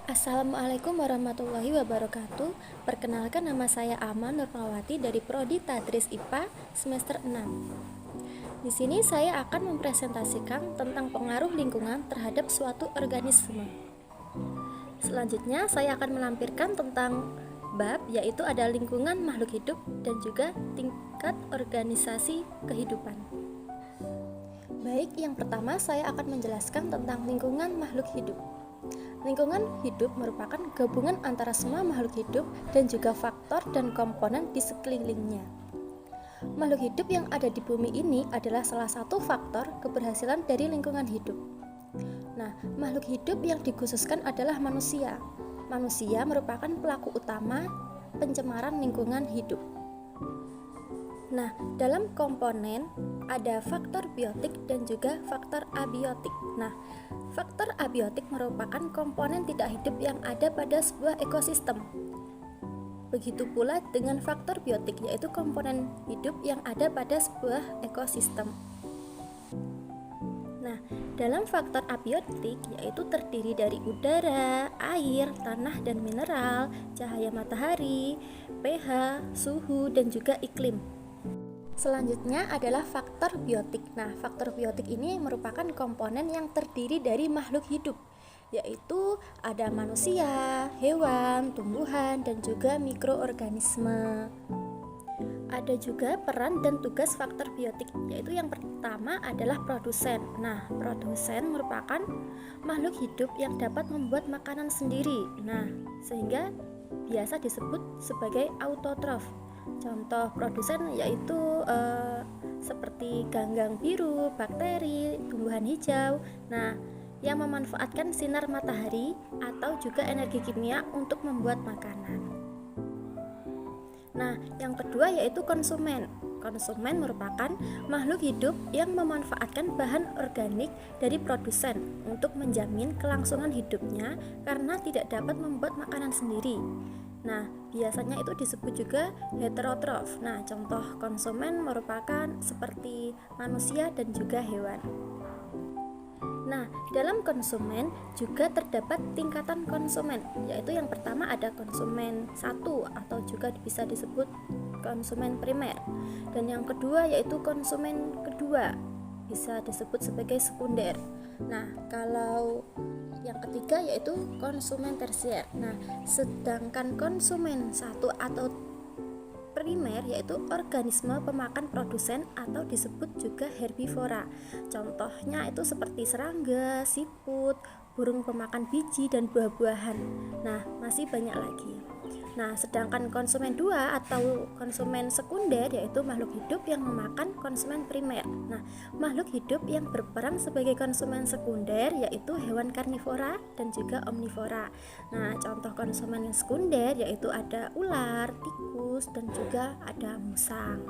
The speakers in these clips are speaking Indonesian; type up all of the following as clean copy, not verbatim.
Assalamualaikum warahmatullahi wabarakatuh. Perkenalkan, nama saya Aman Nurmawati dari Prodi Tadris IPA semester 6. Di sini saya akan mempresentasikan tentang pengaruh lingkungan terhadap suatu organisme. Selanjutnya saya akan melampirkan tentang bab, yaitu ada lingkungan makhluk hidup dan juga tingkat organisasi kehidupan. Baik, yang pertama saya akan menjelaskan tentang lingkungan makhluk hidup. Lingkungan hidup merupakan gabungan antara semua makhluk hidup dan juga faktor dan komponen di sekelilingnya. Makhluk hidup yang ada di bumi ini adalah salah satu faktor keberhasilan dari lingkungan hidup. Nah, makhluk hidup yang dikhususkan adalah manusia. Manusia merupakan pelaku utama pencemaran lingkungan hidup. Nah, dalam komponen ada faktor biotik dan juga faktor abiotik. Nah, faktor abiotik merupakan komponen tidak hidup yang ada pada sebuah ekosistem. Begitu pula dengan faktor biotik, yaitu komponen hidup yang ada pada sebuah ekosistem. Nah, dalam faktor abiotik yaitu terdiri dari udara, air, tanah dan mineral, cahaya matahari, pH, suhu dan juga iklim. Selanjutnya adalah faktor biotik. Nah, faktor biotik ini merupakan komponen yang terdiri dari makhluk hidup, yaitu ada manusia, hewan, tumbuhan, dan juga mikroorganisme. Ada juga peran dan tugas faktor biotik, yaitu yang pertama adalah produsen. Nah, produsen merupakan makhluk hidup yang dapat membuat makanan sendiri. Nah, sehingga biasa disebut sebagai autotrof. Contoh produsen yaitu seperti ganggang biru, bakteri, tumbuhan hijau. Nah, yang memanfaatkan sinar matahari atau juga energi kimia untuk membuat makanan. Nah, yang kedua yaitu konsumen. Konsumen merupakan makhluk hidup yang memanfaatkan bahan organik dari produsen untuk menjamin kelangsungan hidupnya karena tidak dapat membuat makanan sendiri. Nah, biasanya itu disebut juga heterotrof. Nah, contoh konsumen merupakan seperti manusia dan juga hewan. Nah, dalam konsumen juga terdapat tingkatan konsumen, yaitu yang pertama ada konsumen satu atau juga bisa disebut konsumen primer. Dan yang kedua yaitu konsumen kedua, bisa disebut sebagai sekunder. Nah, kalau yang ketiga yaitu konsumen tersier. Nah, sedangkan konsumen satu atau primer yaitu organisme pemakan produsen atau disebut juga herbivora. Contohnya itu seperti serangga, siput, burung pemakan biji dan buah-buahan. Nah, masih banyak lagi. Nah, sedangkan konsumen 2 atau konsumen sekunder yaitu makhluk hidup yang memakan konsumen primer. Nah, makhluk hidup yang berperan sebagai konsumen sekunder yaitu hewan karnivora dan juga omnivora. Nah, contoh konsumen sekunder yaitu ada ular, tikus dan juga ada musang.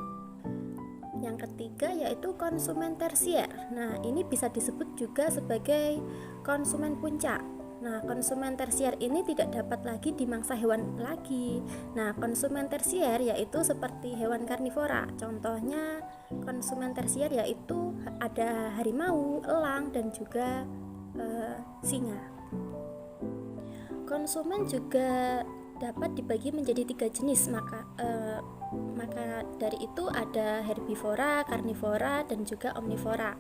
Yang ketiga yaitu konsumen tersier. Nah, ini bisa disebut juga sebagai konsumen puncak. Nah, konsumen tersier ini tidak dapat lagi dimangsa hewan lagi. Nah, konsumen tersier yaitu seperti hewan karnivora. Contohnya konsumen tersier yaitu ada harimau, elang dan juga singa. Konsumen juga dapat dibagi menjadi 3 jenis, maka dari itu ada herbivora, karnivora dan juga omnivora.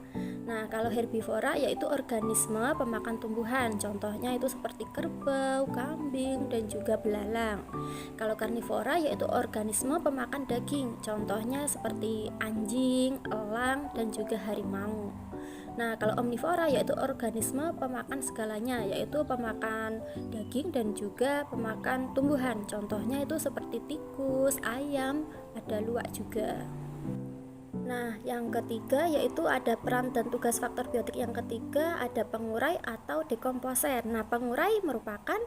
Nah, kalau herbivora yaitu organisme pemakan tumbuhan, contohnya itu seperti kerbau, kambing dan juga belalang. Kalau karnivora yaitu organisme pemakan daging, contohnya seperti anjing, elang dan juga harimau. Nah, kalau omnivora yaitu organisme pemakan segalanya, yaitu pemakan daging dan juga pemakan tumbuhan. Contohnya itu seperti tikus, ayam, ada luwak juga. Nah, yang ketiga yaitu ada peran dan tugas faktor biotik. Yang ketiga ada pengurai atau dekomposer. Nah, pengurai merupakan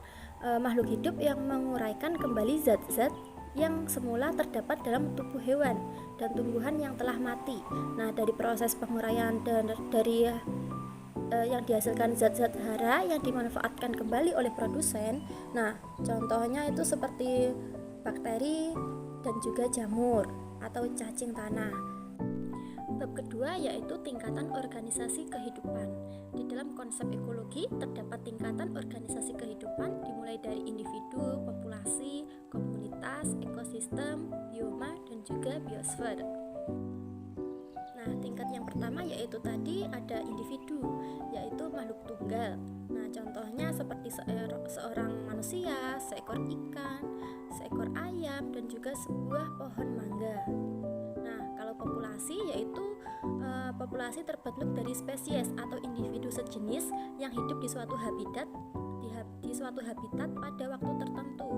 makhluk hidup yang menguraikan kembali zat-zat yang semula terdapat dalam tubuh hewan dan tumbuhan yang telah mati. Nah, dari proses penguraian dan dari yang dihasilkan zat-zat hara yang dimanfaatkan kembali oleh produsen. Nah, contohnya itu seperti bakteri dan juga jamur atau cacing tanah. Bab kedua yaitu tingkatan organisasi kehidupan. Di dalam konsep ekologi terdapat tingkatan organisasi kehidupan dimulai ekosistem, bioma, dan juga biosfer. Nah, tingkat yang pertama yaitu tadi ada individu, yaitu makhluk tunggal. Nah, contohnya seperti seorang manusia, seekor ikan, seekor ayam, dan juga sebuah pohon mangga. Nah, kalau populasi yaitu populasi terbentuk dari spesies atau individu sejenis yang hidup di suatu habitat pada waktu tertentu.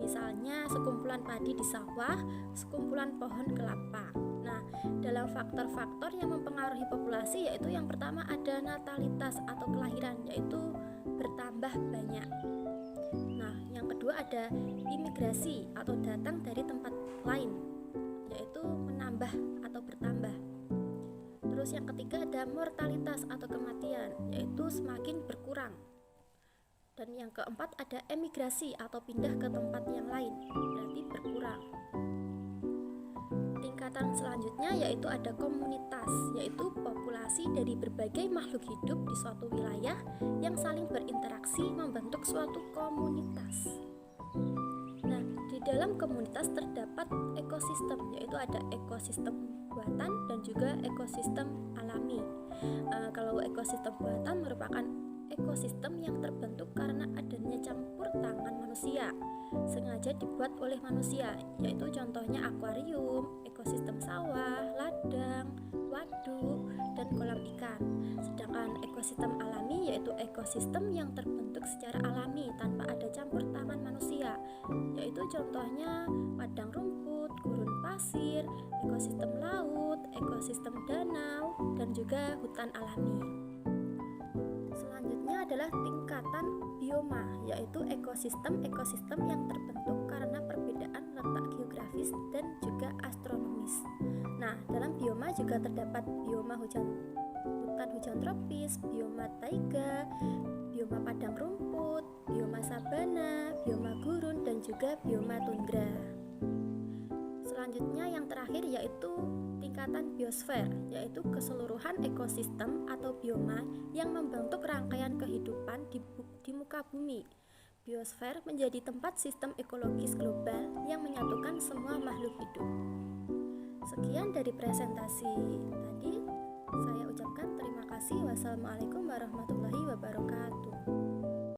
Misalnya sekumpulan padi di sawah, sekumpulan pohon kelapa. Nah, dalam faktor-faktor yang mempengaruhi populasi yaitu yang pertama ada natalitas atau kelahiran, yaitu bertambah banyak. Nah, yang kedua ada imigrasi atau datang dari tempat lain, yaitu menambah atau bertambah. Terus yang ketiga ada mortalitas atau kematian, yaitu semakin berkurang. Dan yang keempat ada emigrasi atau pindah ke tempat yang lain, berarti berkurang. Tingkatan selanjutnya yaitu ada komunitas, yaitu populasi dari berbagai makhluk hidup di suatu wilayah yang saling berinteraksi membentuk suatu komunitas. Nah, di dalam komunitas terdapat ekosistem, yaitu ada ekosistem buatan dan juga ekosistem alami. Kalau ekosistem buatan merupakan ekosistem yang terbentuk karena adanya campur tangan manusia, sengaja dibuat oleh manusia, yaitu contohnya akuarium, ekosistem sawah, ladang, waduk, dan kolam ikan. Sedangkan ekosistem alami yaitu ekosistem yang terbentuk secara alami tanpa ada campur tangan manusia, yaitu contohnya padang rumput, gurun pasir, ekosistem laut, ekosistem danau, dan juga hutan alami. Selanjutnya adalah tingkatan bioma, yaitu ekosistem yang terbentuk karena perbedaan letak geografis dan juga astronomis. Nah, dalam bioma juga terdapat bioma hutan hujan tropis, bioma taiga, bioma padang rumput, bioma sabana, bioma gurun, dan juga bioma tundra. Selanjutnya yang terakhir yaitu tingkatan biosfer, yaitu keseluruhan ekosistem atau bioma yang membentuk rangkaian kehidupan di muka bumi. Biosfer menjadi tempat sistem ekologis global yang menyatukan semua makhluk hidup. Sekian dari presentasi tadi. Saya ucapkan terima kasih. Wassalamualaikum warahmatullahi wabarakatuh.